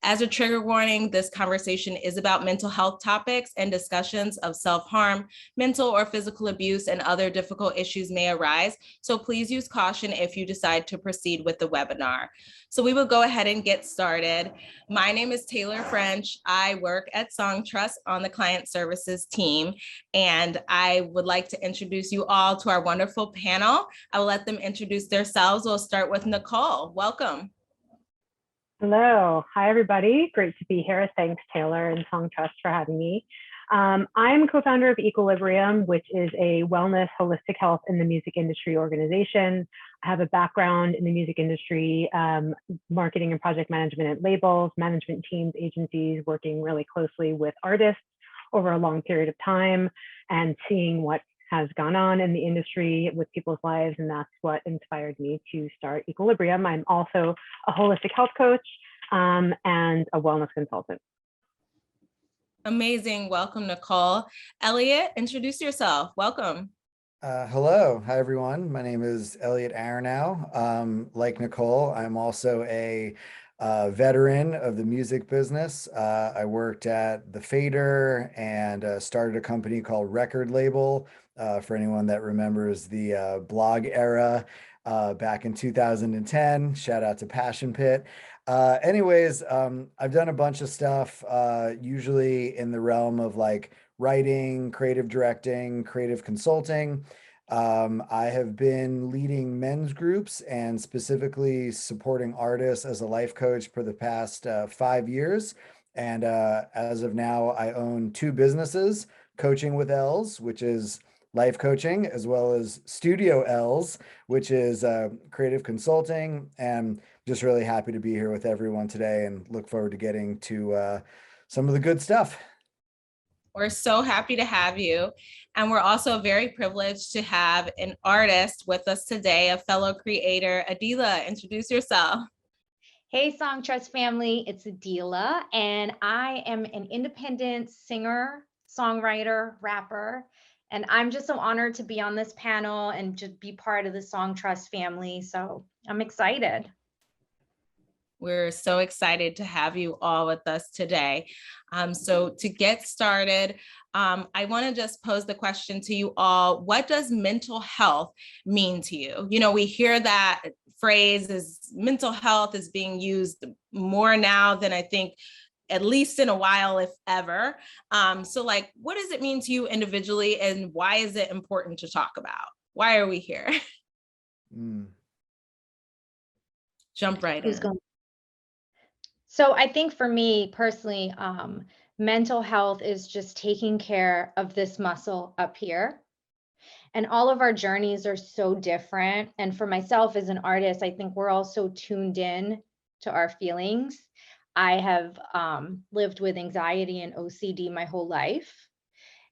As a trigger warning, this conversation is about mental health topics and discussions of self-harm, mental or physical abuse, and other difficult issues may arise. So please use caution if you decide to proceed with the webinar. So we will go ahead and get started. My name is Taylor French. I work at Songtrust on the client services team, and I would like to introduce you all to our wonderful panel. I will let them introduce themselves. We'll start with Nicole. Welcome. Hello. Hi, everybody. Great to be here. Thanks, Taylor and Songtrust for having me. I'm co-founder of Equilibrium, which is a wellness, holistic health in the music industry organization. I have a background in the music industry, marketing and project management at labels, management teams, agencies, working really closely with artists over a long period of time and seeing what has gone on in the industry with people's lives, and that's what inspired me to start Equilibrium. I'm also a holistic health coach and a wellness consultant. Amazing. Welcome, Nicole. Elliot, introduce yourself. Welcome. Hello. Hi, everyone. My name is Elliot Aronow. Like Nicole, I'm also a veteran of the music business. I worked at The Fader and started a company called Record Label, for anyone that remembers the blog era back in 2010. Shout out to Passion Pit. Anyways, I've done a bunch of stuff, usually in the realm of like writing, creative directing, creative consulting. I have been leading men's groups and specifically supporting artists as a life coach for the past 5 years. And as of now, I own 2 businesses, Coaching with L's, which is life coaching, as well as Studio L's, which is creative consulting. And just really happy to be here with everyone today and look forward to getting to some of the good stuff. We're so happy to have you. And we're also very privileged to have an artist with us today, a fellow creator. AdELA, introduce yourself. Hey, Songtrust family, it's AdELA, and I am an independent singer, songwriter, rapper, and I'm just so honored to be on this panel and just be part of the Songtrust family, so I'm excited. We're so excited to have you all with us today. So to get started, I want to just pose the question to you all. What does mental health mean to you? You know, we hear that phrase is mental health is being used more now than I think at least in a while, if ever. So like, what does it mean to you individually, and why is it important to talk about? Why are we here? Jump right in. So I think for me personally, mental health is just taking care of this muscle up here. And all of our journeys are so different. And for myself as an artist, I think we're all so tuned in to our feelings. I have lived with anxiety and OCD my whole life.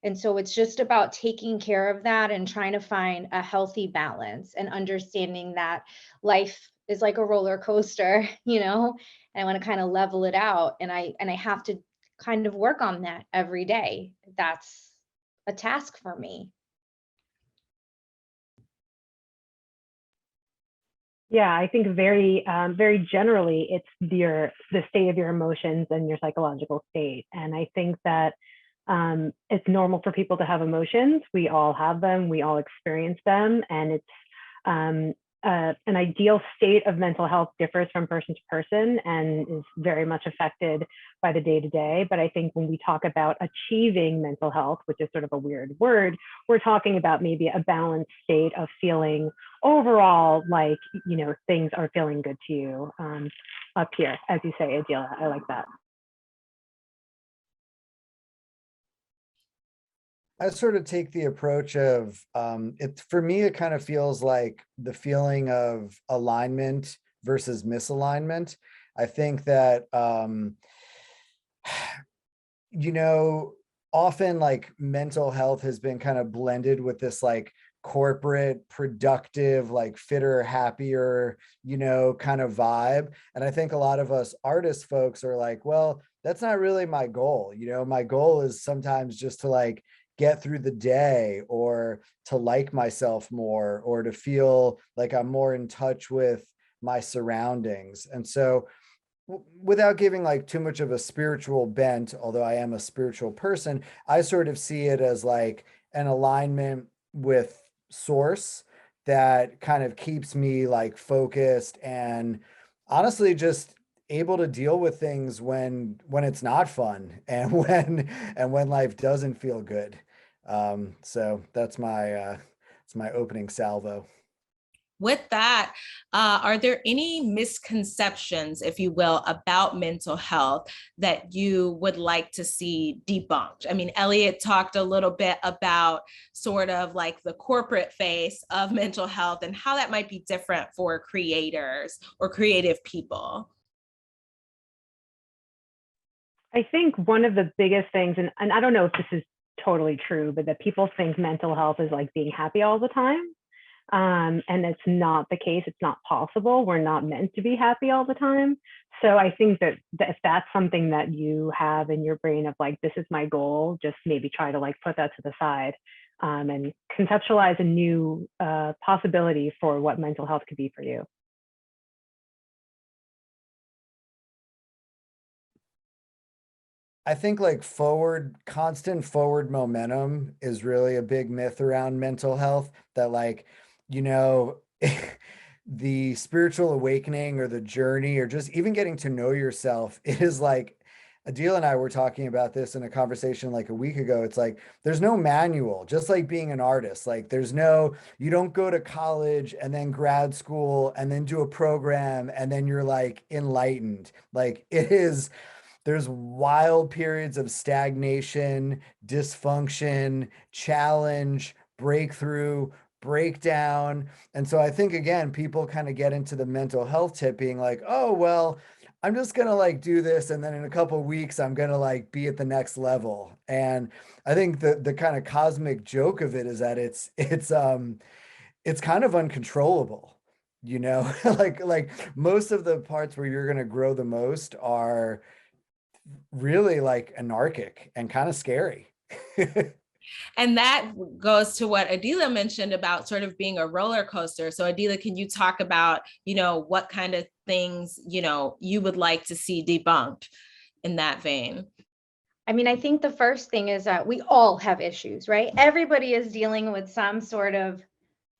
And so it's just about taking care of that and trying to find a healthy balance and understanding that life is like a roller coaster, you know, and I want to kind of level it out. And I have to kind of work on that every day. That's a task for me. Yeah, I think very generally, it's the state of your emotions and your psychological state. And I think that it's normal for people to have emotions. We all have them. We all experience them. And it's an ideal state of mental health differs from person to person and is very much affected by the day-to-day. But I think when we talk about achieving mental health, which is sort of a weird word, we're talking about maybe a balanced state of feeling overall like, you know, things are feeling good to you up here, as you say, AdELA. I like that. I sort of take the approach of for me, it kind of feels like the feeling of alignment versus misalignment. I think that, you know, often like mental health has been kind of blended with this like corporate, productive, like fitter, happier, you know, kind of vibe. And I think a lot of us artist folks are like, well, that's not really my goal. You know, my goal is sometimes just to like get through the day, or to like myself more, or to feel like I'm more in touch with my surroundings. And so without giving like too much of a spiritual bent, although I am a spiritual person, I sort of see it as like an alignment with source that kind of keeps me like focused and honestly just able to deal with things when it's not fun and when life doesn't feel good. So that's my opening salvo. With that, are there any misconceptions, if you will, about mental health that you would like to see debunked? I mean, Elliot talked a little bit about sort of like the corporate face of mental health and how that might be different for creators or creative people. I think one of the biggest things, and I don't know if this is totally true, but that people think mental health is like being happy all the time. And it's not the case. It's not possible. We're not meant to be happy all the time. So I think that if that's something that you have in your brain of like, this is my goal, just maybe try to like put that to the side, and conceptualize a new possibility for what mental health could be for you. I think like constant forward momentum is really a big myth around mental health that like, you know, the spiritual awakening or the journey or just even getting to know yourself is like Adele and I were talking about this in a conversation like a week ago. It's like there's no manual, just like being an artist. Like you don't go to college and then grad school and then do a program and then you're like enlightened. Like there's wild periods of stagnation, dysfunction, challenge, breakthrough, breakdown. And so I think, again, people kind of get into the mental health tip being like, oh, well, I'm just going to like do this. And then in a couple of weeks, I'm going to like be at the next level. And I think the kind of cosmic joke of it is that it's kind of uncontrollable, you know, like most of the parts where you're going to grow the most are really like anarchic and kind of scary. And that goes to what AdELA mentioned about sort of being a roller coaster. So AdELA, can you talk about, what kind of things, you would like to see debunked in that vein? I mean, I think the first thing is that we all have issues, right? Everybody is dealing with some sort of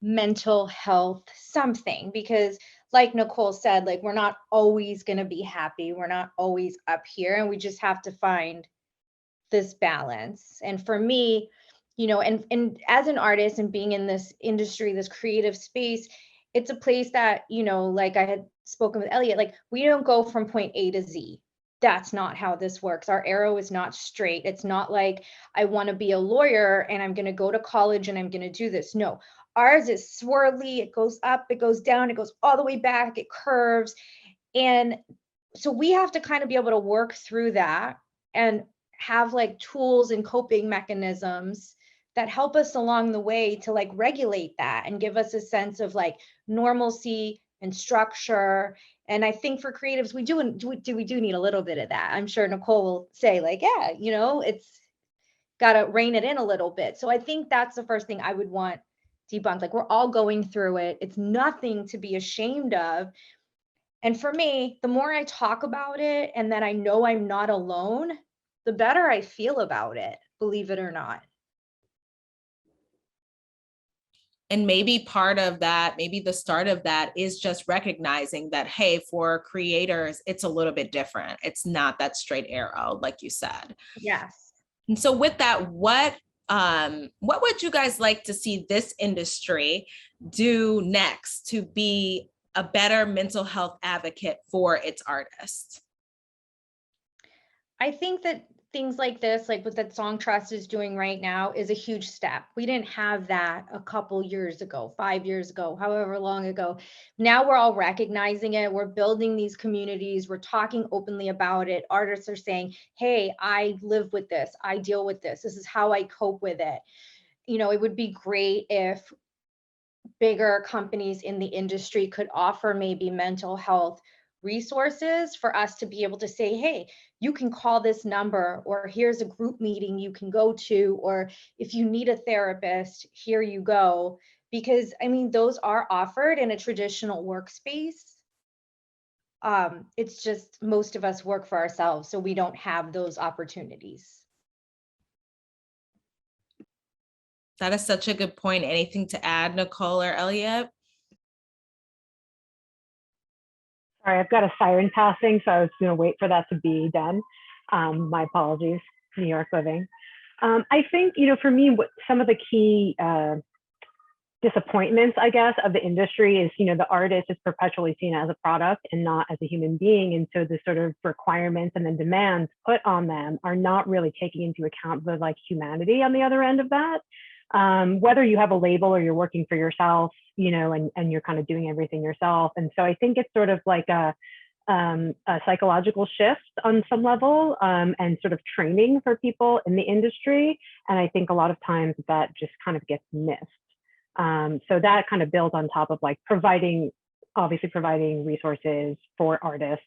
mental health something, because like Nicole said, like we're not always going to be happy. We're not always up here, and we just have to find this balance. And for me, and as an artist and being in this industry, this creative space, it's a place that, like I had spoken with Elliot, like we don't go from point A to Z. That's not how this works. Our arrow is not straight. It's not like I want to be a lawyer and I'm going to go to college and I'm going to do this. No, ours is swirly. It goes up, it goes down, it goes all the way back, it curves. And so we have to kind of be able to work through that and have like tools and coping mechanisms that help us along the way to like regulate that and give us a sense of like normalcy and structure. And I think for creatives, we do need a little bit of that. I'm sure Nicole will say like, yeah, it's got to rein it in a little bit. So I think that's the first thing I would want debunked. Like we're all going through it. It's nothing to be ashamed of. And for me, the more I talk about it and that I know I'm not alone, the better I feel about it, believe it or not. And maybe part of that, maybe the start of that is just recognizing that, hey, for creators, it's a little bit different. It's not that straight arrow, like you said. Yes. And so with that, what would you guys like to see this industry do next to be a better mental health advocate for its artists? I think that things like this, like what that Songtrust is doing right now, is a huge step. We didn't have that a couple years ago, 5 years ago, however long ago. Now we're all recognizing it. We're building these communities. We're talking openly about it. Artists are saying, hey, I live with this. I deal with this. This is how I cope with it. It would be great if bigger companies in the industry could offer maybe mental health resources for us to be able to say, hey, you can call this number, or here's a group meeting you can go to, or if you need a therapist, here you go. Because I mean, those are offered in a traditional workspace. It's just most of us work for ourselves, so we don't have those opportunities. That is such a good point. Anything to add, Nicole or Elliot? Sorry, I've got a siren passing, so I was going to wait for that to be done. My apologies, New York living. I think, for me, what some of the key disappointments, I guess, of the industry is, the artist is perpetually seen as a product and not as a human being. And so the sort of requirements and then demands put on them are not really taking into account the humanity on the other end of that. Whether you have a label or you're working for yourself, and you're kind of doing everything yourself. And so I think it's sort of like a psychological shift on some level, and sort of training for people in the industry. And I think a lot of times that just kind of gets missed. So that kind of builds on top of providing resources for artists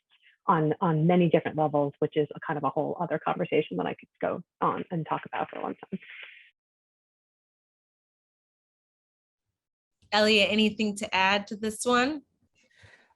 on many different levels, which is a kind of a whole other conversation that I could go on and talk about for a long time. Elliot, anything to add to this one?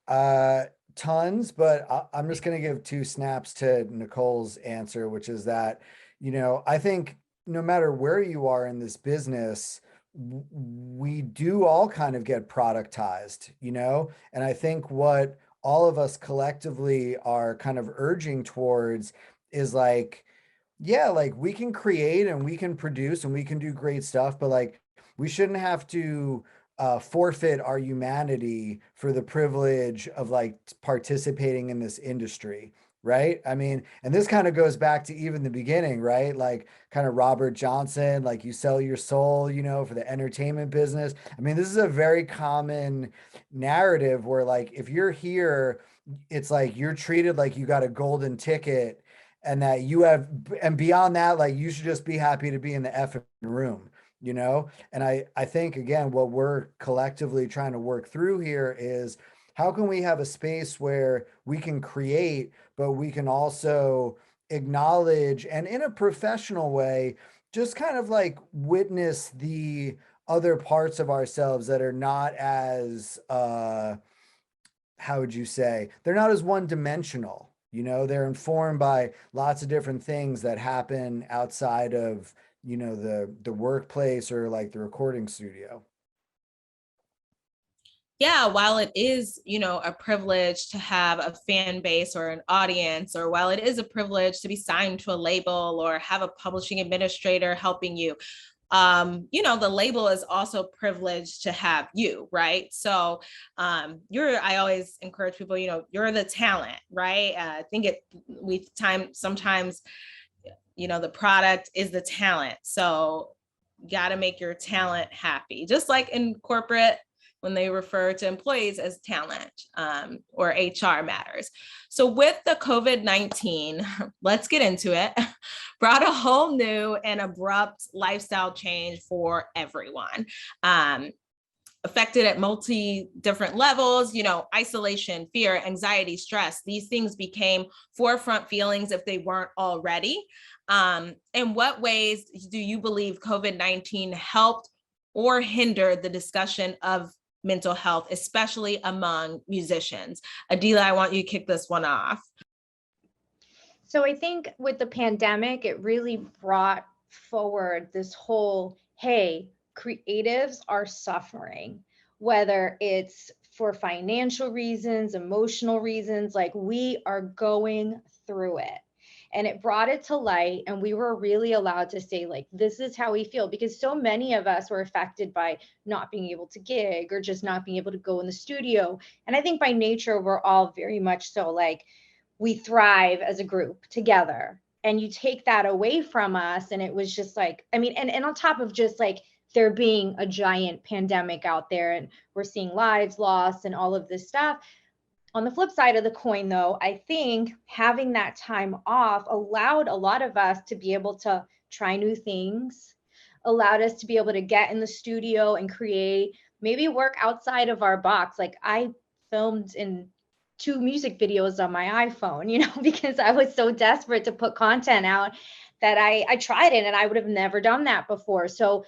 Tons, but I'm just going to give 2 snaps to Nicole's answer, which is that, I think no matter where you are in this business, we do all kind of get productized, and I think what all of us collectively are kind of urging towards is we can create and we can produce and we can do great stuff, but we shouldn't have to forfeit our humanity for the privilege of participating in this industry, right? I mean, and this kind of goes back to even the beginning, right? Kind of Robert Johnson, you sell your soul, for the entertainment business. I mean, this is a very common narrative where if you're here, it's you're treated like you got a golden ticket, and that and beyond that, you should just be happy to be in the effing room. And I think, again, what we're collectively trying to work through here is how can we have a space where we can create, but we can also acknowledge and in a professional way, just kind of witness the other parts of ourselves that are not as, how would you say, they're not as one-dimensional. They're informed by lots of different things that happen outside of the workplace or the recording studio. Yeah, while it is, a privilege to have a fan base or an audience, or while it is a privilege to be signed to a label or have a publishing administrator helping you, the label is also privileged to have you, right? So I always encourage people, you're the talent, right? I think sometimes the product is the talent. So you got to make your talent happy. Just like in corporate, when they refer to employees as talent, or HR matters. So with the COVID-19, let's get into it, brought a whole new and abrupt lifestyle change for everyone. Affected at different levels, isolation, fear, anxiety, stress. These things became forefront feelings if they weren't already. In what ways do you believe COVID-19 helped or hindered the discussion of mental health, especially among musicians? AdELA, I want you to kick this one off. So I think with the pandemic, it really brought forward this whole, hey, creatives are suffering, whether it's for financial reasons, emotional reasons, we are going through it. And it brought it to light, and we were really allowed to say, this is how we feel, because so many of us were affected by not being able to gig or just not being able to go in the studio. And I think by nature, we're all very much so we thrive as a group together, and you take that away from us. And it was just and on top of just there being a giant pandemic out there, and we're seeing lives lost and all of this stuff. On the flip side of the coin, though, I think having that time off allowed a lot of us to be able to try new things, allowed us to be able to get in the studio and create, maybe work outside of our box. I filmed in 2 music videos on my iPhone, because I was so desperate to put content out that I tried it, and I would have never done that before. So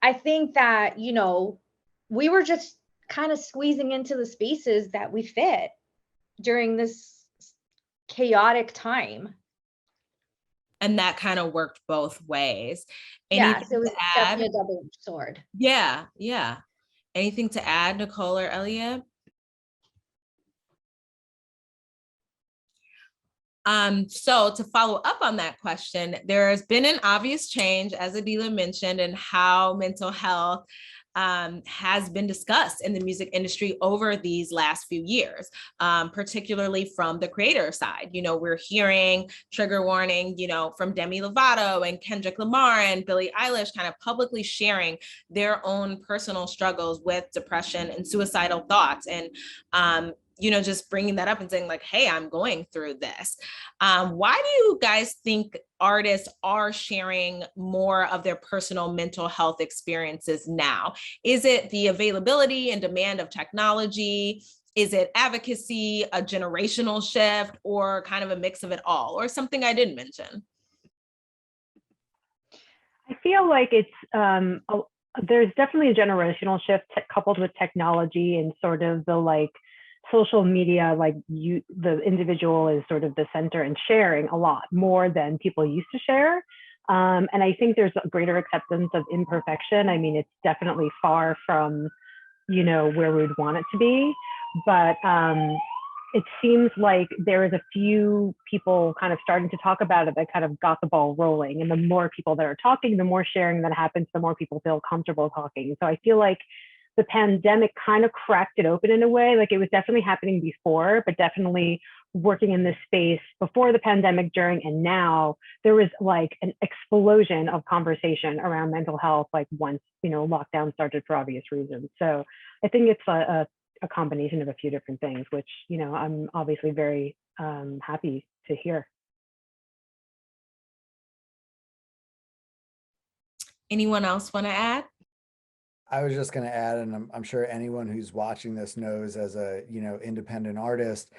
I think that, we were just kind of squeezing into the spaces that we fit. during this chaotic time. And that kind of worked both ways. Yeah, Anything so it was to definitely add? a double-edged sword. Yeah, yeah. Anything to add, Nicole or Elliot? So to follow up on that question, there has been an obvious change, as AdELA mentioned, in how mental health has been discussed in the music industry over these last few years, particularly from the creator side. You know, we're hearing, trigger warning, you know, from Demi Lovato and Kendrick Lamar and Billie Eilish kind of publicly sharing their own personal struggles with depression and suicidal thoughts. And you know, just bringing that up and saying like, hey, I'm going through this. Why do you guys think artists are sharing more of their personal mental health experiences now? Is it the availability and demand of technology? Is it advocacy, a generational shift, or kind of a mix of it all, or something I didn't mention? I feel like there's definitely a generational shift coupled with technology and sort of the like social media, like the individual is sort of the center and sharing a lot more than people used to share. And I think there's a greater acceptance of imperfection. I mean, it's definitely far from, you know, where we would want it to be, but it seems like there is a few people kind of starting to talk about it that kind of got the ball rolling. And the more people that are talking, the more sharing that happens, the more people feel comfortable talking. So I feel like the pandemic kind of cracked it open in a way. Like it was definitely happening before, but definitely working in this space before the pandemic, during, and now, there was like an explosion of conversation around mental health, like once, you know, lockdown started for obvious reasons. So I think it's a combination of a few different things, which, you know, I'm obviously very happy to hear. Anyone else want to add? I was just going to add, and I'm sure anyone who's watching this knows, as a, you know, independent artist,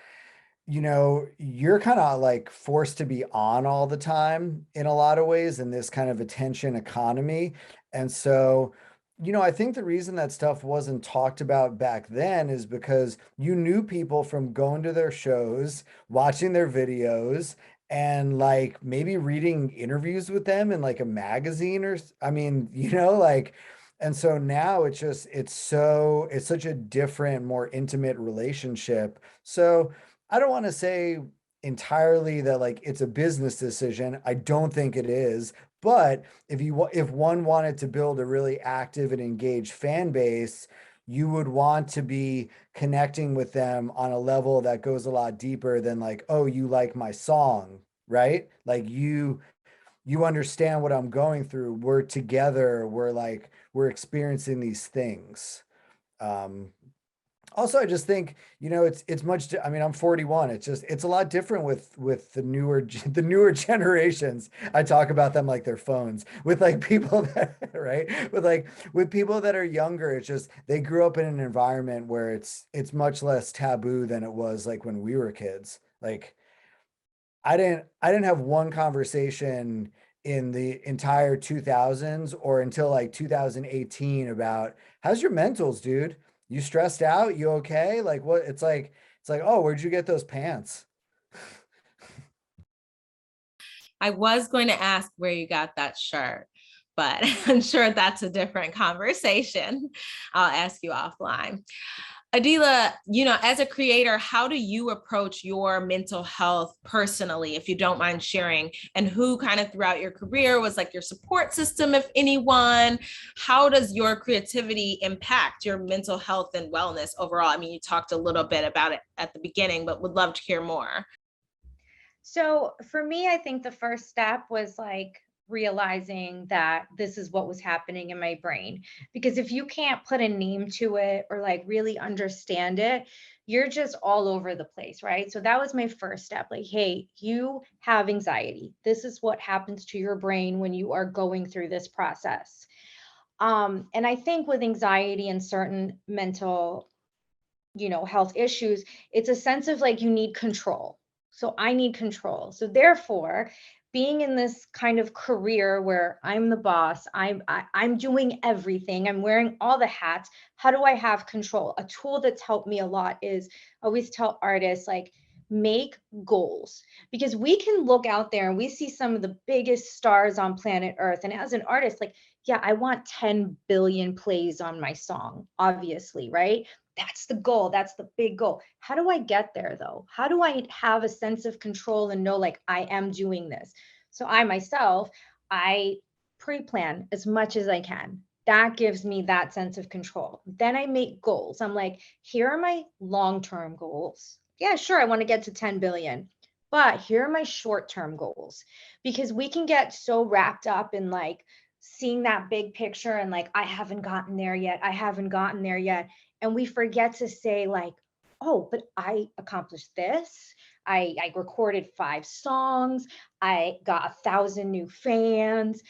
you know, you're kind of like forced to be on all the time in a lot of ways in this kind of attention economy. And so, you know, I think the reason that stuff wasn't talked about back then is because you knew people from going to their shows, watching their videos, and like maybe reading interviews with them in like a magazine I mean, you know, like, and so now it's such a different, more intimate relationship. So I don't want to say entirely that like it's a business decision. I don't think it is. But if one wanted to build a really active and engaged fan base, you would want to be connecting with them on a level that goes a lot deeper than like, oh, you like my song, right? Like you understand what I'm going through. We're together. We're experiencing these things. Um, Also, I just think, you know, it's much, I mean, I'm 41. It's a lot different with the the newer generations. I talk about them like they're phones, with like people that, right? With people that are younger, it's just they grew up in an environment where it's much less taboo than it was like when we were kids. Like I didn't have one conversation in the entire 2000s or until like 2018 about how's your mentals, dude? You stressed out? You okay? Like what? It's like, oh, where'd you get those pants? I was going to ask where you got that shirt, but I'm sure that's a different conversation. I'll ask you offline. AdELA, you know, as a creator, how do you approach your mental health personally, if you don't mind sharing? And who kind of throughout your career was like your support system, if anyone? How does your creativity impact your mental health and wellness overall? I mean, you talked a little bit about it at the beginning, but would love to hear more. So for me, I think the first step was like realizing that this is what was happening in my brain. Because if you can't put a name to it or like really understand it, you're just all over the place, right? So that was my first step. Like, hey, you have anxiety. This is what happens to your brain when you are going through this process. And I think with anxiety and certain mental, health issues, it's a sense of like you need control. So I need control. So therefore, being in this kind of career where I'm the boss, I'm doing everything, I'm wearing all the hats. How do I have control? A tool that's helped me a lot is I always tell artists, like, make goals, because we can look out there and we see some of the biggest stars on planet Earth. And as an artist, like, yeah, I want 10 billion plays on my song, obviously, right? That's the goal. That's the big goal. How do I get there though? How do I have a sense of control and know, like, I am doing this? So I myself, I pre-plan as much as I can. That gives me that sense of control. Then I make goals. I'm like, here are my long-term goals. Yeah, sure, I want to get to 10 billion, but here are my short-term goals, because we can get so wrapped up in like seeing that big picture and like, I haven't gotten there yet. I haven't gotten there yet. And we forget to say, like, oh, but I accomplished this. I recorded 5 songs. I got 1,000 new fans.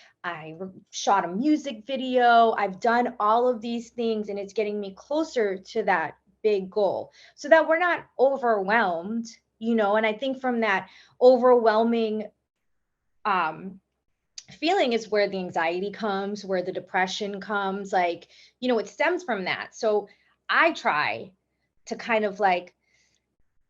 Shot a music video. I've done all of these things, and it's getting me closer to that big goal so that we're not overwhelmed, you know. And I think from that overwhelming feeling is where the anxiety comes, where the depression comes, like, you know, it stems from that. So I try to kind of like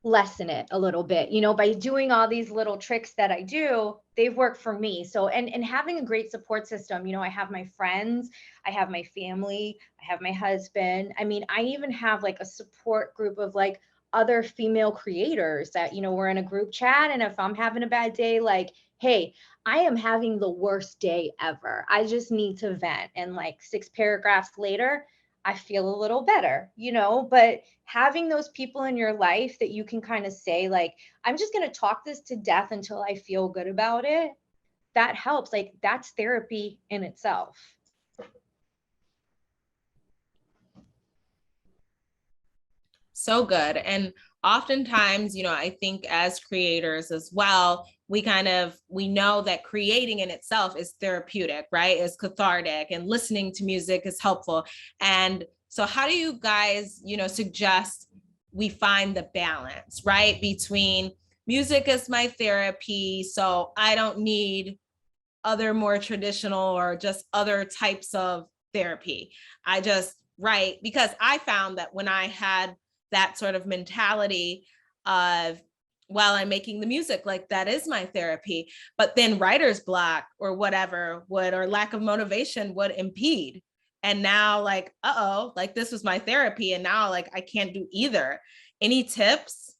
lessen it a little bit, you know, by doing all these little tricks that I do. They've worked for me. So, and having a great support system, you know, I have my friends, I have my family, I have my husband. I mean, I even have like a support group of like other female creators that, you know, we're in a group chat. And if I'm having a bad day, like, hey, I am having the worst day ever, I just need to vent. And like 6 paragraphs later, I feel a little better, you know. But having those people in your life that you can kind of say, like, I'm just going to talk this to death until I feel good about it, that helps. Like, that's therapy in itself. So good. And oftentimes, you know, I think as creators as well, we know that creating in itself is therapeutic, right? It's cathartic, and listening to music is helpful. And so how do you guys, you know, suggest we find the balance, right? Between music is my therapy, so I don't need other more traditional or just other types of therapy. I just write, because I found that when I had that sort of mentality of, while I'm making the music, like, that is my therapy, but then writer's block or whatever would, or lack of motivation would impede. And now, like, like, this was my therapy, and now, like, I can't do either. Any tips?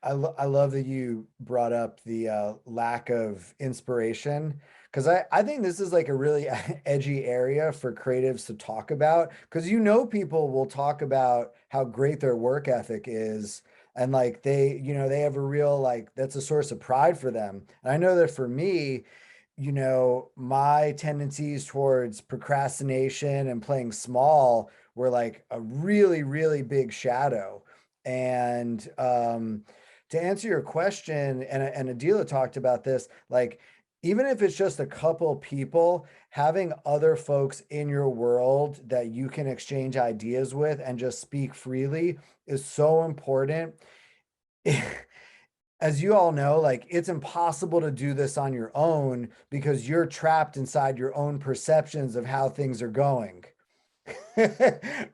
I love that you brought up the lack of inspiration, because I think this is like a really edgy area for creatives to talk about, because, you know, people will talk about how great their work ethic is, and like they, you know, they have a real, like, that's a source of pride for them. And I know that for me, you know, my tendencies towards procrastination and playing small were like a really, really big shadow. And to answer your question, and AdELA talked about this, like, even if it's just a couple people, having other folks in your world that you can exchange ideas with and just speak freely is so important. As you all know, like, it's impossible to do this on your own because you're trapped inside your own perceptions of how things are going.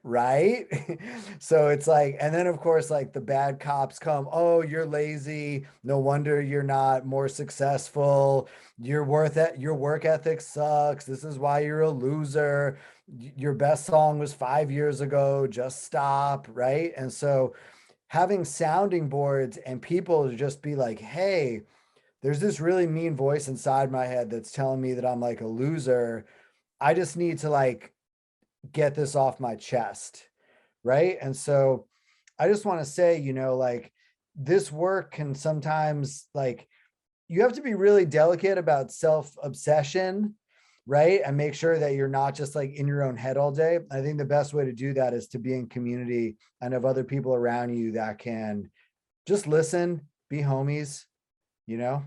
Right? So it's like, and then of course, like, the bad cops come, oh, you're lazy, no wonder you're not more successful, your work ethic sucks, this is why you're a loser, your best song was 5 years ago, just stop, right? And so having sounding boards and people to just be like, hey, there's this really mean voice inside my head that's telling me that I'm like a loser, I just need to, like, get this off my chest, right? And so I just want to say, you know, like, this work can sometimes, like, you have to be really delicate about self-obsession, right? And make sure that you're not just like in your own head all day. I think the best way to do that is to be in community and have other people around you that can just listen, be homies, you know?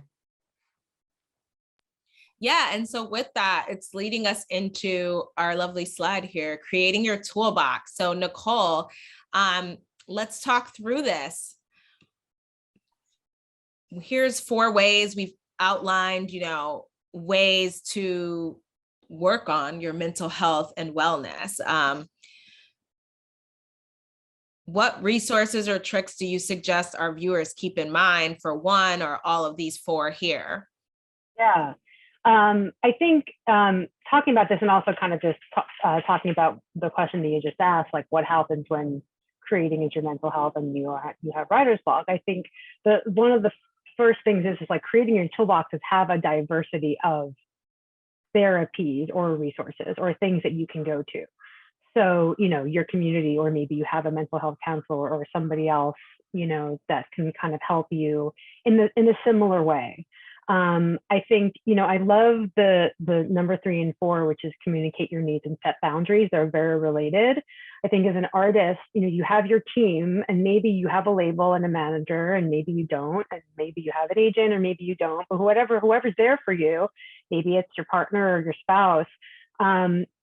Yeah, and so with that, it's leading us into our lovely slide here, creating your toolbox. So Nicole, let's talk through this. Here's 4 ways we've outlined, ways to work on your mental health and wellness. What resources or tricks do you suggest our viewers keep in mind for one or all of these 4 here? Yeah, I think talking about this and also kind of just talking about the question that you just asked, like what happens when creating is your mental health and you have writer's block. I think one of the first things is like creating your toolbox is have a diversity of therapies or resources or things that you can go to. So, your community, or maybe you have a mental health counselor or somebody else, that can kind of help you in a similar way. I think, I love the number 3 and 4, which is communicate your needs and set boundaries. They're very related. I think as an artist, you have your team and maybe you have a label and a manager and maybe you don't, and maybe you have an agent or maybe you don't, but whoever's there for you, maybe it's your partner or your spouse,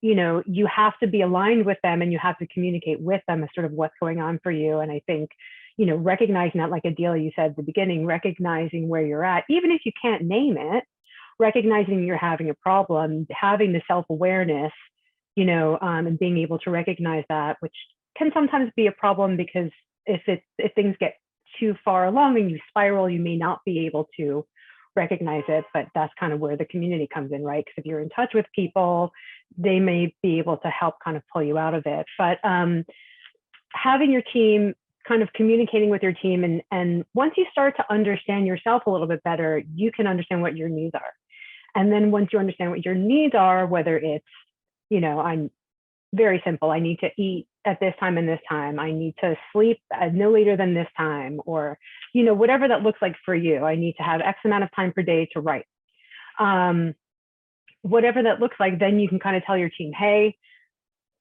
you have to be aligned with them and you have to communicate with them as sort of what's going on for you. And I think, recognizing that, like AdELA, you said at the beginning, recognizing where you're at, even if you can't name it, recognizing you're having a problem, having the self-awareness, and being able to recognize that, which can sometimes be a problem because if things get too far along and you spiral, you may not be able to recognize it, but that's kind of where the community comes in, right? Because if you're in touch with people, they may be able to help kind of pull you out of it. But having your team, kind of communicating with your team, and once you start to understand yourself a little bit better, you can understand what your needs are. And then once you understand what your needs are, whether it's, I'm very simple, I need to eat at this time and this time, I need to sleep at no later than this time, or, whatever that looks like for you, I need to have X amount of time per day to write. Whatever that looks like, then you can kind of tell your team, hey,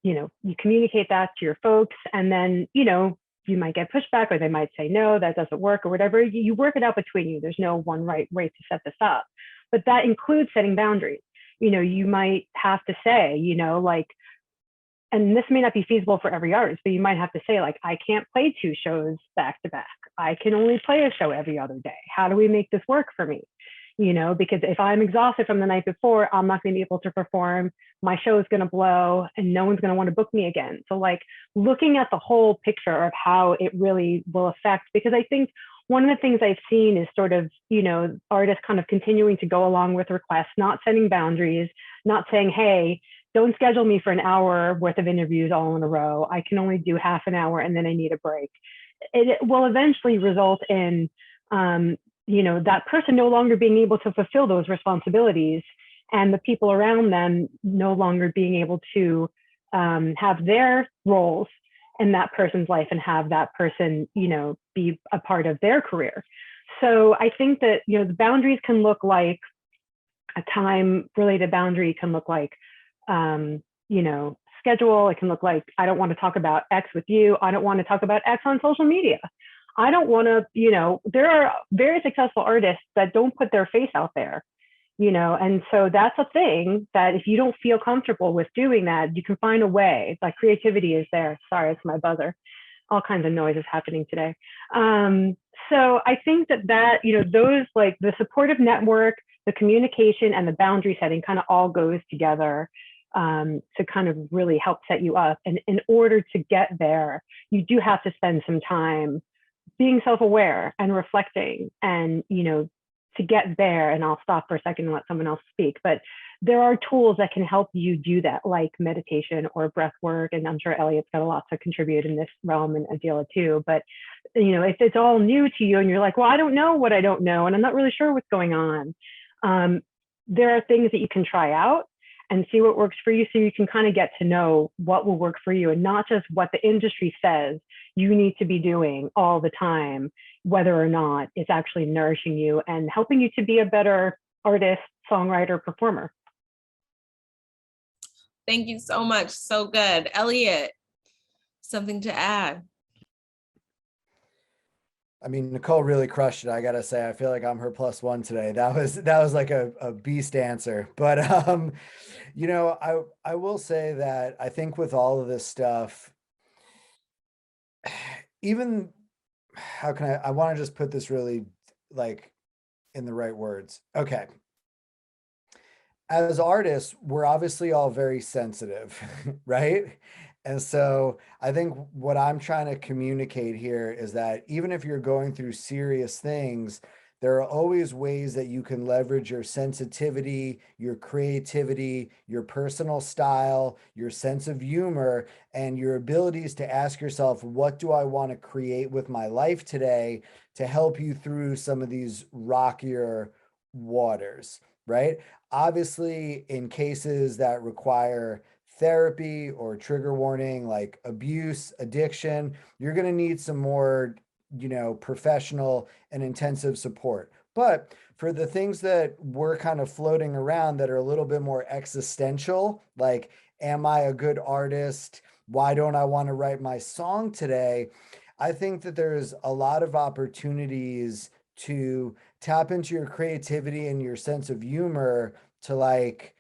you communicate that to your folks, and then, you might get pushback or they might say, no, that doesn't work or whatever. You work it out between you. There's no one right way to set this up, but that includes setting boundaries. You might have to say, and this may not be feasible for every artist, but you might have to say, like, I can't play 2 shows back to back. I can only play a show every other day. How do we make this work for me? Because if I'm exhausted from the night before, I'm not going to be able to perform. My show is going to blow and no one's going to want to book me again. So like looking at the whole picture of how it really will affect, because I think one of the things I've seen is sort of, artists kind of continuing to go along with requests, not setting boundaries, not saying, hey, don't schedule me for an hour worth of interviews all in a row. I can only do half an hour and then I need a break. It will eventually result in, that person no longer being able to fulfill those responsibilities and the people around them no longer being able to have their roles in that person's life and have that person, be a part of their career. So I think that, the boundaries can look like a time-related boundary, can look like, schedule. It can look like, I don't want to talk about X with you. I don't want to talk about X on social media. I don't want to, there are very successful artists that don't put their face out there, and so that's a thing that if you don't feel comfortable with doing that, you can find a way. Like creativity is there. Sorry, it's my buzzer. All kinds of noise is happening today. So I think that, those like the supportive network, the communication and the boundary setting kind of all goes together to kind of really help set you up. And in order to get there, you do have to spend some time being self-aware and reflecting and, to get there. And I'll stop for a second and let someone else speak, but there are tools that can help you do that, like meditation or breath work. And I'm sure Elliot's got a lot to contribute in this realm and AdELA too. But, if it's all new to you and you're like, well, I don't know what I don't know, and I'm not really sure what's going on. There are things that you can try out and see what works for you, so you can kind of get to know what will work for you and not just what the industry says you need to be doing all the time, whether or not it's actually nourishing you and helping you to be a better artist, songwriter, performer. Thank you so much. So good. Elliot, something to add? I mean, Nicole really crushed it. I gotta say, I feel like I'm her +1 today. That was like a beast answer. But I will say that I think with all of this stuff, even, how can I want to just put this really like in the right words. Okay. As artists, we're obviously all very sensitive, right? And so I think what I'm trying to communicate here is that even if you're going through serious things, there are always ways that you can leverage your sensitivity, your creativity, your personal style, your sense of humor, and your abilities to ask yourself, what do I want to create with my life today to help you through some of these rockier waters, right? Obviously, in cases that require therapy or trigger warning, like abuse, addiction, you're going to need some more, professional and intensive support. But for the things that we're kind of floating around that are a little bit more existential, like, am I a good artist? Why don't I want to write my song today? I think that there's a lot of opportunities to tap into your creativity and your sense of humor to like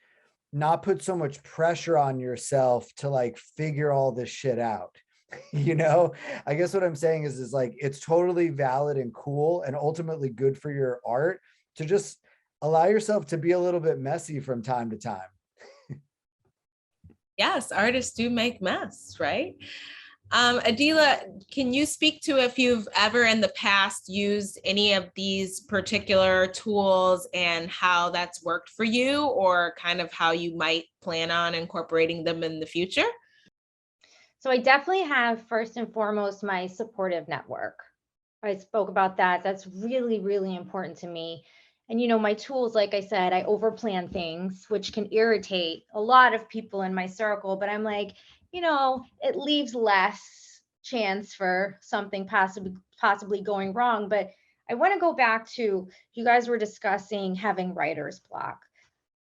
not put so much pressure on yourself to like figure all this shit out. you know, I guess what I'm saying is like it's totally valid and cool and ultimately good for your art to just allow yourself to be a little bit messy from time to time. Yes, artists do make mess, right? AdELA, can you speak to if you've ever in the past used any of these particular tools and how that's worked for you, or kind of how you might plan on incorporating them in the future? So I definitely have, first and foremost, my supportive network. I spoke about that. That's really, really important to me. And, my tools, like I said, I overplan things, which can irritate a lot of people in my circle. But I'm like, it leaves less chance for something possibly going wrong. But I want to go back to, you guys were discussing having writer's block.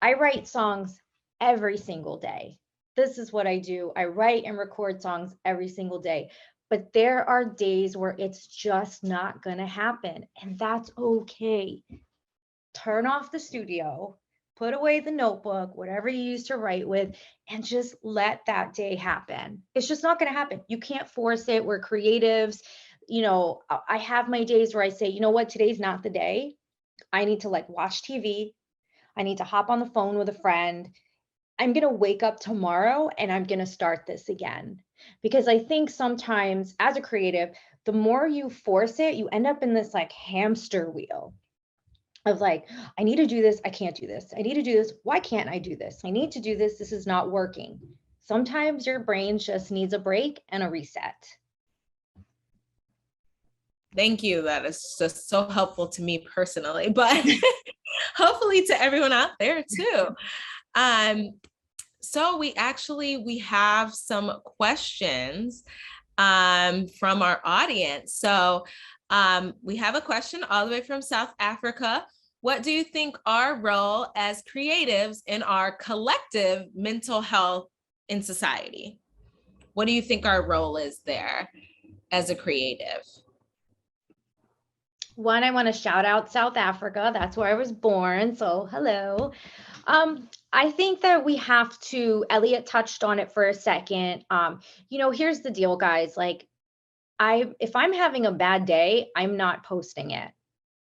I write songs every single day. This is what I do. I write and record songs every single day. But there are days where it's just not going to happen. And that's okay. Turn off the studio, put away the notebook, whatever you used to write with, and just let that day happen. It's just not going to happen. You can't force it. We're creatives. I have my days where I say, you know what, today's not the day. I need to like watch TV. I need to hop on the phone with a friend. I'm going to wake up tomorrow and I'm going to start this again. Because I think sometimes as a creative, the more you force it, you end up in this like hamster wheel of like, I need to do this. I can't do this. I need to do this. Why can't I do this? I need to do this. This is not working. Sometimes your brain just needs a break and a reset. Thank you. That is just so helpful to me personally, but hopefully to everyone out there too. So we have some questions from our audience. So we have a question all the way from South Africa. What do you think our role as creatives in our collective mental health in society? What do you think our role is there as a creative? One, I want to shout out South Africa. That's where I was born. So hello. I think that we have to, Elliot touched on it for a second. Here's the deal, guys. Like, if I'm having a bad day, I'm not posting it.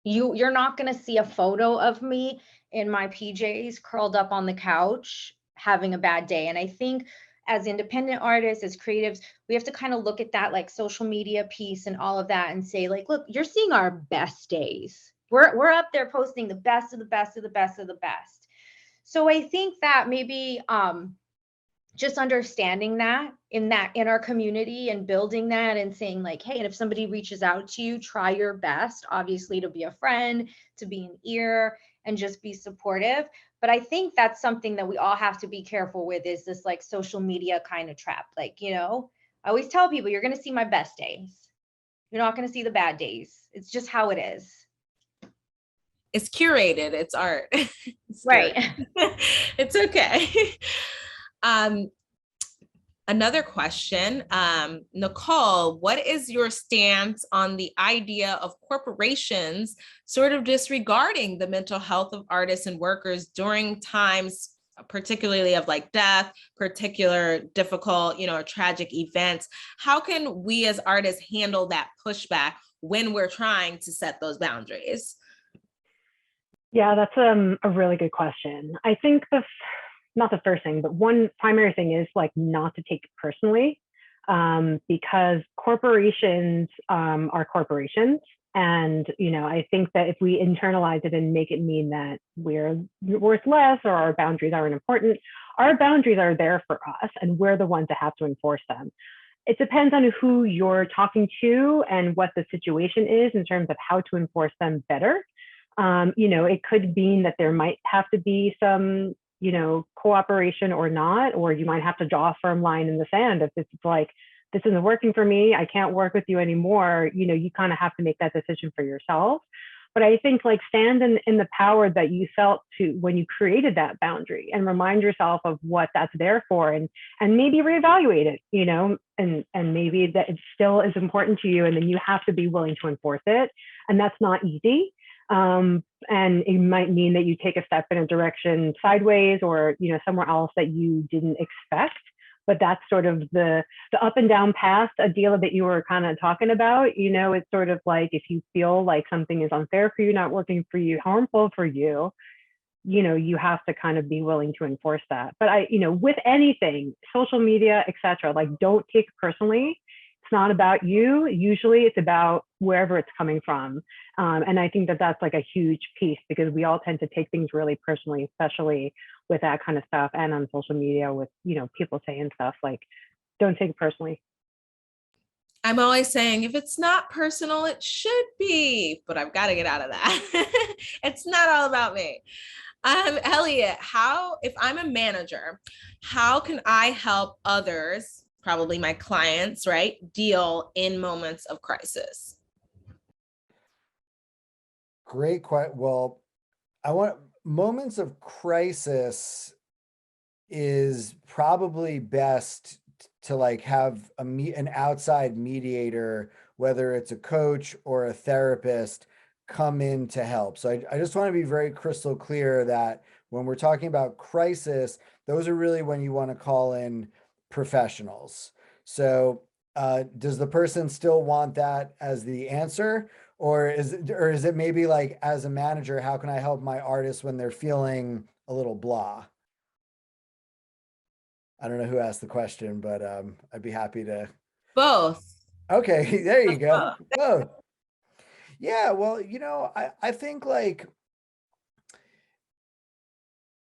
You're not going to see a photo of me in my PJs curled up on the couch having a bad day. And I think as independent artists, as creatives, we have to kind of look at that like social media piece and all of that and say like, look, you're seeing our best days. We're up there posting the best of the best of the best of the best. So I think that maybe just understanding that in our community and building that and saying like, hey, and if somebody reaches out to you, try your best, obviously, to be a friend, to be an ear, and just be supportive. But I think that's something that we all have to be careful with, is this like social media kind of trap. Like, I always tell people, you're going to see my best days. You're not going to see the bad days. It's just how it is. It's curated. It's art. It's right. It's okay. Another question, Nicole, what is your stance on the idea of corporations sort of disregarding the mental health of artists and workers during times particularly of like death, particular difficult, or tragic events, how can we as artists handle that pushback when we're trying to set those boundaries? Yeah, that's a really good question. I think not the first thing, but one primary thing is like not to take it personally, because corporations are corporations. And, I think that if we internalize it and make it mean that we're worth less or our boundaries aren't important, our boundaries are there for us and we're the ones that have to enforce them. It depends on who you're talking to and what the situation is in terms of how to enforce them better. It could mean that there might have to be some, cooperation or not, or you might have to draw a firm line in the sand. If it's like, this isn't working for me, I can't work with you anymore, you kind of have to make that decision for yourself. But I think like stand in the power that you felt to when you created that boundary and remind yourself of what that's there for, and maybe reevaluate it, and maybe that it still is important to you, and then you have to be willing to enforce it. And that's not easy. And it might mean that you take a step in a direction sideways or, somewhere else that you didn't expect. But that's sort of the up and down path, AdELA, that you were kind of talking about. It's sort of like if you feel like something is unfair for you, not working for you, harmful for you, you have to kind of be willing to enforce that. But with anything, social media, etc., like don't take it personally. It's not about you. Usually it's about wherever it's coming from. And I think that that's like a huge piece because we all tend to take things really personally, especially with that kind of stuff and on social media with, people saying stuff like, don't take it personally. I'm always saying if it's not personal, it should be, but I've got to get out of that. It's not all about me. Elliot, if I'm a manager, how can I help others, probably my clients, right, deal in moments of crisis? Great question. Well, moments of crisis is probably best to like have an outside mediator, whether it's a coach or a therapist, come in to help. So I just want to be very crystal clear that when we're talking about crisis, those are really when you want to call in professionals. So does the person still want that as the answer? Or is it maybe like as a manager, how can I help my artists when they're feeling a little blah? I don't know who asked the question, but I'd be happy to. Both. Okay, there you go. Both. Yeah, well, I think like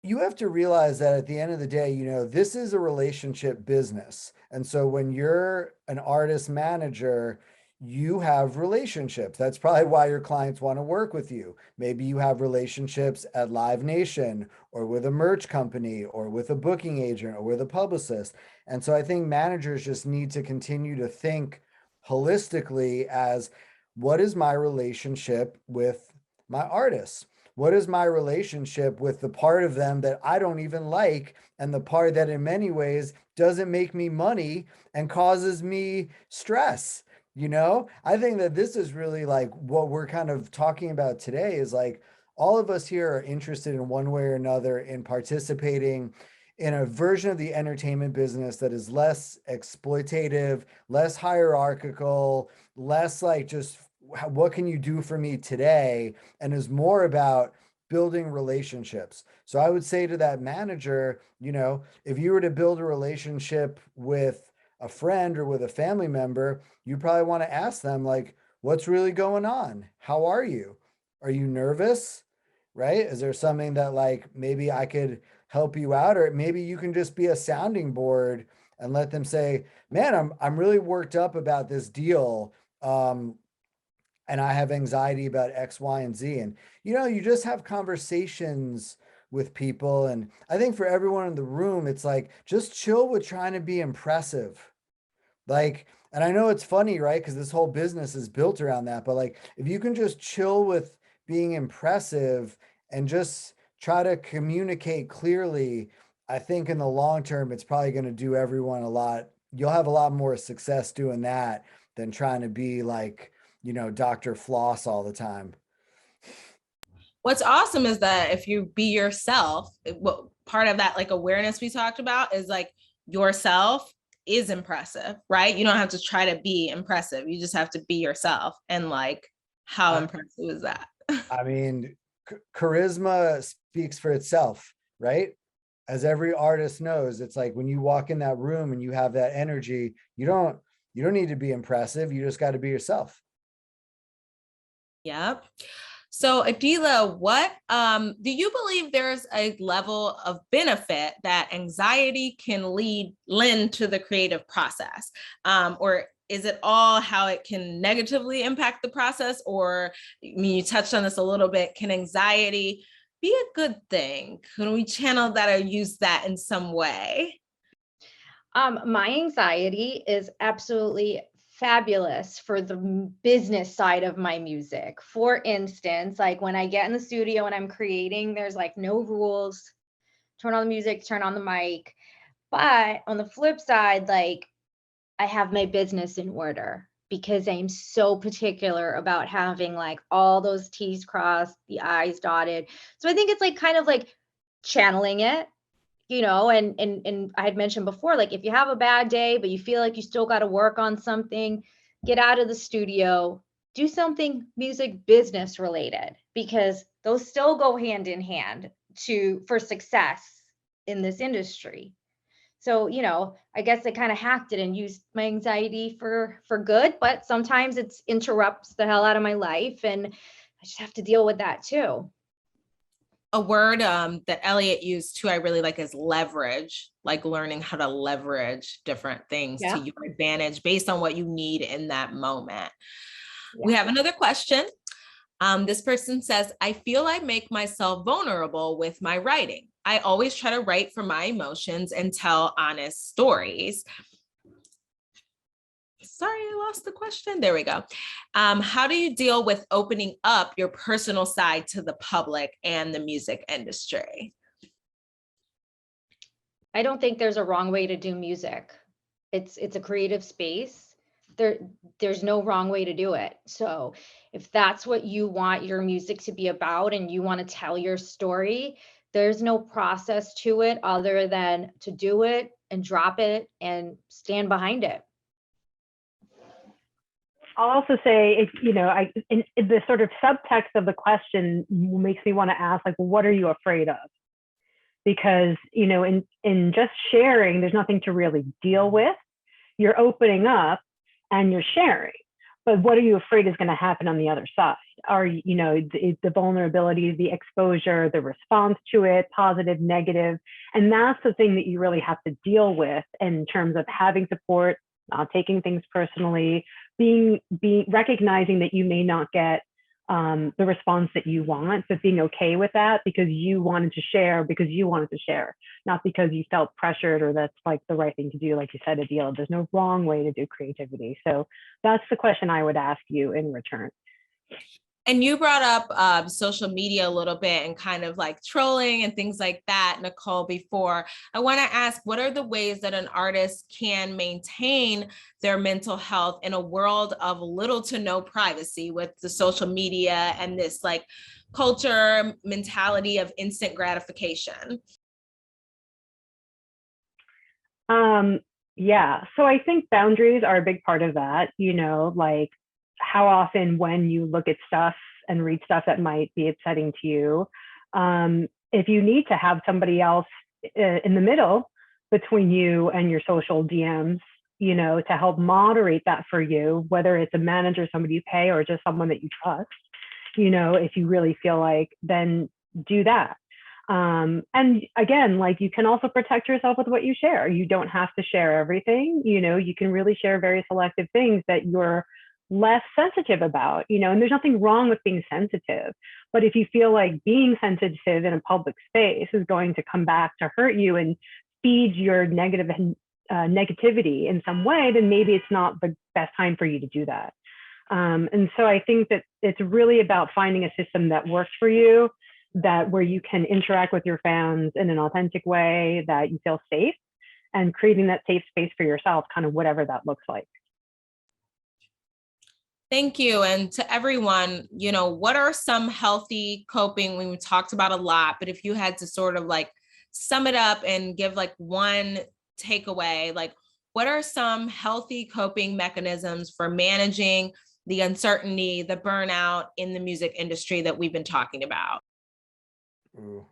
you have to realize that at the end of the day, this is a relationship business. And so when you're an artist manager, you have relationships. That's probably why your clients want to work with you. Maybe you have relationships at Live Nation or with a merch company or with a booking agent or with a publicist. And so I think managers just need to continue to think holistically as what is my relationship with my artists? What is my relationship with the part of them that I don't even like and the part that in many ways doesn't make me money and causes me stress? I think that this is really like what we're kind of talking about today is like all of us here are interested in one way or another in participating in a version of the entertainment business that is less exploitative, less hierarchical, less like just what can you do for me today, and is more about building relationships. So I would say to that manager, if you were to build a relationship with a friend or with a family member, you probably want to ask them like, what's really going on? How are you? Are you nervous? Right? Is there something that like maybe I could help you out, or maybe you can just be a sounding board and let them say, man, I'm really worked up about this deal. And I have anxiety about X, Y, and Z. And, you just have conversations with people. And I think for everyone in the room, it's like, just chill with trying to be impressive. Like, and I know it's funny, right? Because this whole business is built around that. But like, if you can just chill with being impressive and just try to communicate clearly, I think in the long term, it's probably going to do everyone a lot. You'll have a lot more success doing that than trying to be like, Dr. Floss all the time. What's awesome is that if you be yourself, what part of that like awareness we talked about is like yourself is impressive, right? You don't have to try to be impressive. You just have to be yourself. And like, how I, impressive is that? I mean, charisma speaks for itself, right? As every artist knows, it's like when you walk in that room and you have that energy, you don't need to be impressive. You just got to be yourself. Yep. So AdELA, what do you believe there's a level of benefit that anxiety can lend to the creative process? Or is it all how it can negatively impact the process? Or I mean, you touched on this a little bit. Can anxiety be a good thing? Can we channel that or use that in some way? My anxiety is absolutely fabulous for the business side of my music. For instance, like when I get in the studio and I'm creating, there's like no rules. Turn on the music, turn on the mic. But on the flip side, like I have my business in order because I'm so particular about having like all those T's crossed, the I's dotted. So I think it's like kind of like channeling it, and I had mentioned before, like if you have a bad day, but you feel like you still got to work on something, get out of the studio, do something music business related, because those still go hand in hand for success in this industry. So, I guess I kind of hacked it and used my anxiety for good, but sometimes it interrupts the hell out of my life, and I just have to deal with that too. A word that Elliot used too, I really like is leverage, like learning how to leverage different things to Yeah. your advantage based on what you need in that moment. Yeah. We have another question. This person says, I feel I make myself vulnerable with my writing. I always try to write from my emotions and tell honest stories. Sorry, I lost the question. There we go. How do you deal with opening up your personal side to the public and the music industry? I don't think there's a wrong way to do music. It's a creative space. There's no wrong way to do it. So if that's what you want your music to be about and you want to tell your story, there's no process to it other than to do it and drop it and stand behind it. I'll also say, in the sort of subtext of the question makes me want to ask, like, well, what are you afraid of? Because, in just sharing, there's nothing to really deal with. You're opening up and you're sharing. But what are you afraid is going to happen on the other side? Are, the vulnerability, the exposure, the response to it, positive, negative. And that's the thing that you really have to deal with in terms of having support, not taking things personally, being recognizing that you may not get the response that you want, but being okay with that because you wanted to share, not because you felt pressured or that's like the right thing to do. Like you said, AdELA, there's no wrong way to do creativity. So that's the question I would ask you in return. And you brought up social media a little bit and kind of like trolling and things like that, Nicole, before. I want to ask, what are the ways that an artist can maintain their mental health in a world of little to no privacy with the social media and this like culture mentality of instant gratification? Yeah, so I think boundaries are a big part of that, like how often when you look at stuff and read stuff that might be upsetting to you, if you need to have somebody else in the middle between you and your social DMs, to help moderate that for you, whether it's a manager, somebody you pay, or just someone that you trust, if you really feel like, then do that. And again, like you can also protect yourself with what you share. You don't have to share everything, you can really share very selective things that you're less sensitive about, and there's nothing wrong with being sensitive. But if you feel like being sensitive in a public space is going to come back to hurt you and feed your negativity in some way, then maybe it's not the best time for you to do that. And so I think that it's really about finding a system that works for you, where you can interact with your fans in an authentic way, that you feel safe, and creating that safe space for yourself, kind of whatever that looks like. Thank you. And to everyone, what are some healthy coping? We talked about a lot, but if you had to sort of like sum it up and give like one takeaway, like what are some healthy coping mechanisms for managing the uncertainty, the burnout in the music industry that we've been talking about? Ooh,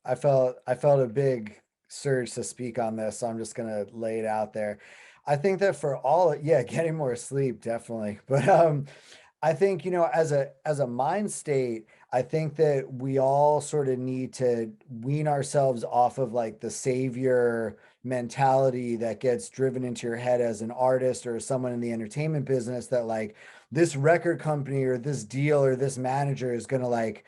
I felt a big surge to speak on this, so I'm just gonna lay it out there. I think that for all, yeah, getting more sleep, definitely. But I think, as a mind state, I think that we all sort of need to wean ourselves off of like the savior mentality that gets driven into your head as an artist or someone in the entertainment business, that like this record company or this deal or this manager is gonna like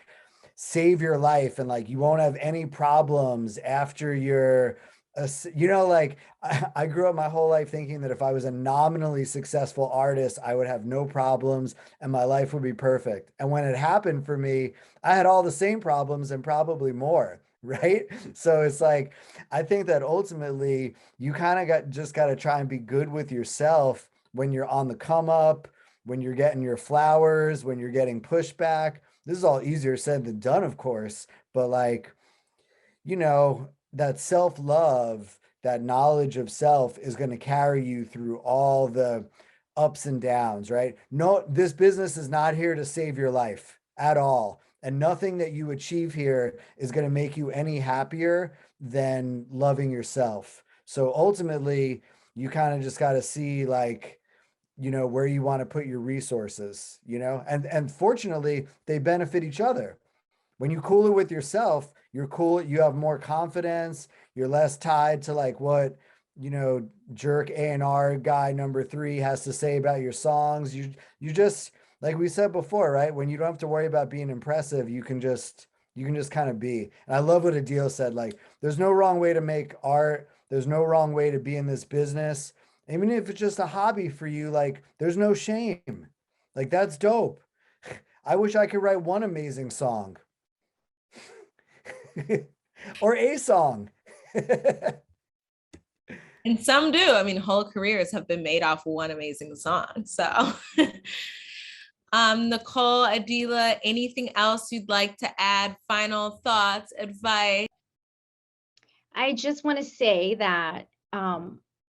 save your life and like you won't have any problems after you're like I grew up my whole life thinking that if I was a nominally successful artist, I would have no problems and my life would be perfect. And when it happened for me, I had all the same problems and probably more. Right. So it's like, I think that ultimately you kind of got to try and be good with yourself when you're on the come up, when you're getting your flowers, when you're getting pushback. This is all easier said than done, of course, but like, that self-love, that knowledge of self is going to carry you through all the ups and downs, right? No, this business is not here to save your life at all. And nothing that you achieve here is going to make you any happier than loving yourself. So ultimately, you kind of just got to see like, where you want to put your resources, and fortunately they benefit each other. When you cool it with yourself, you're cool, you have more confidence, you're less tied to like what, jerk A&R guy number 3 has to say about your songs. You just, like we said before, right? When you don't have to worry about being impressive, you can just kind of be. And I love what AdELA said, like there's no wrong way to make art, there's no wrong way to be in this business. Even if it's just a hobby for you, like there's no shame. Like that's dope. I wish I could write one amazing song or a song. And some do. I mean, whole careers have been made off one amazing song. So, Nicole, AdELA, anything else you'd like to add? Final thoughts, advice? I just want to say that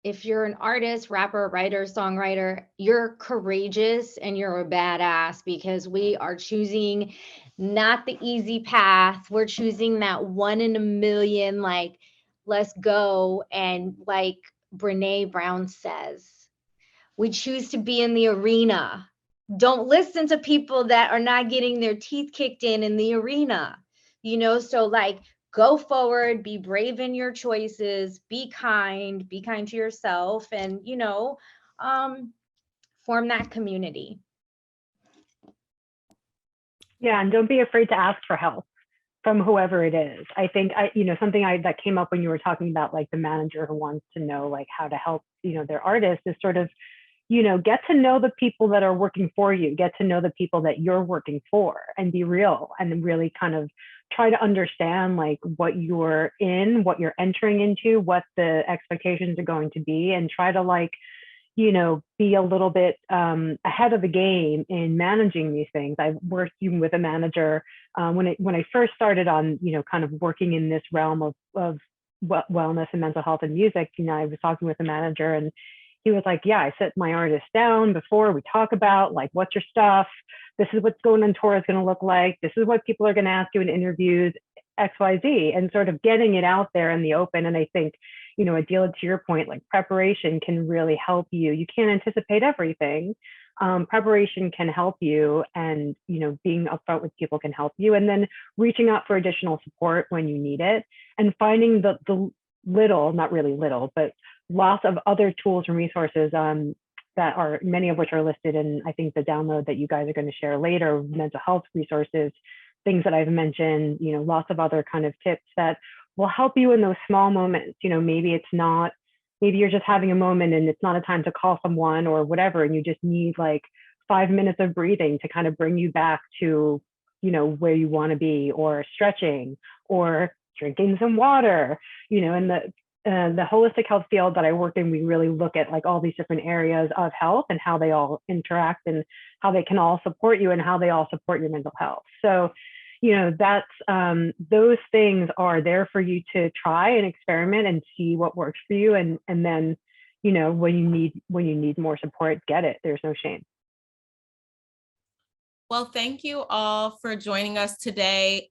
if you're an artist, rapper, writer, songwriter, you're courageous and you're a badass, because we are choosing not the easy path. We're choosing that 1 in a million, like, let's go. And like Brene Brown says, we choose to be in the arena. Don't listen to people that are not getting their teeth kicked in the arena. So like, go forward, be brave in your choices, be kind to yourself, and form that community. Yeah, and don't be afraid to ask for help from whoever it is. I think something that came up when you were talking about like the manager who wants to know like how to help, their artist, is sort of, get to know the people that are working for you, get to know the people that you're working for, and be real and really kind of try to understand like what you're entering into, what the expectations are going to be, and try to like, be a little bit ahead of the game in managing these things. I've worked with a manager when I first started on, kind of working in this realm of wellness and mental health and music. I was talking with a manager and he was like, yeah, I sit my artists down before we talk about like, what's your stuff? This is what's going on tour is going to look like. This is what people are going to ask you in interviews, XYZ, and sort of getting it out there in the open. And I think, AdELA, to your point, like preparation can really help you. You can't anticipate everything. Preparation can help you, and, being upfront with people can help you. And then reaching out for additional support when you need it, and finding the little, not really little, but lots of other tools and resources that are, many of which are listed in, I think, the download that you guys are going to share later, mental health resources, things that I've mentioned, lots of other kind of tips that will help you in those small moments. Maybe you're just having a moment and it's not a time to call someone or whatever, and you just need like 5 minutes of breathing to kind of bring you back to, where you want to be, or stretching, or drinking some water, and the holistic health field that I work in, we really look at like all these different areas of health and how they all interact and how they can all support you and how they all support your mental health. So, you know, that's those things are there for you to try and experiment and see what works for you. And then, you know, when you need more support, get it. There's no shame. Well, thank you all for joining us today.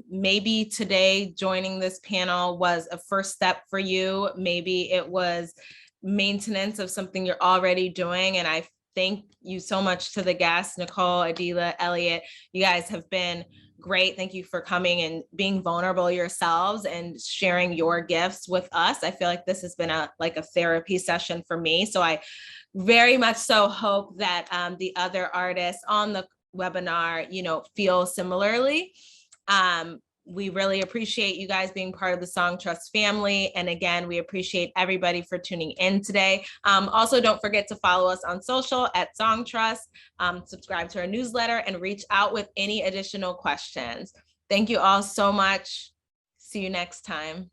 Maybe today joining this panel was a first step for you. Maybe it was maintenance of something you're already doing. And I thank you so much to the guests, Nicole, AdELA, Elliot. You guys have been great. Thank you for coming and being vulnerable yourselves and sharing your gifts with us. I feel like this has been a therapy session for me. So I very much so hope that the other artists on the webinar, you know, feel similarly. We really appreciate you guys being part of the Songtrust family. And again, we appreciate everybody for tuning in today. Also, don't forget to follow us on social at Songtrust, subscribe to our newsletter, and reach out with any additional questions. Thank you all so much. See you next time.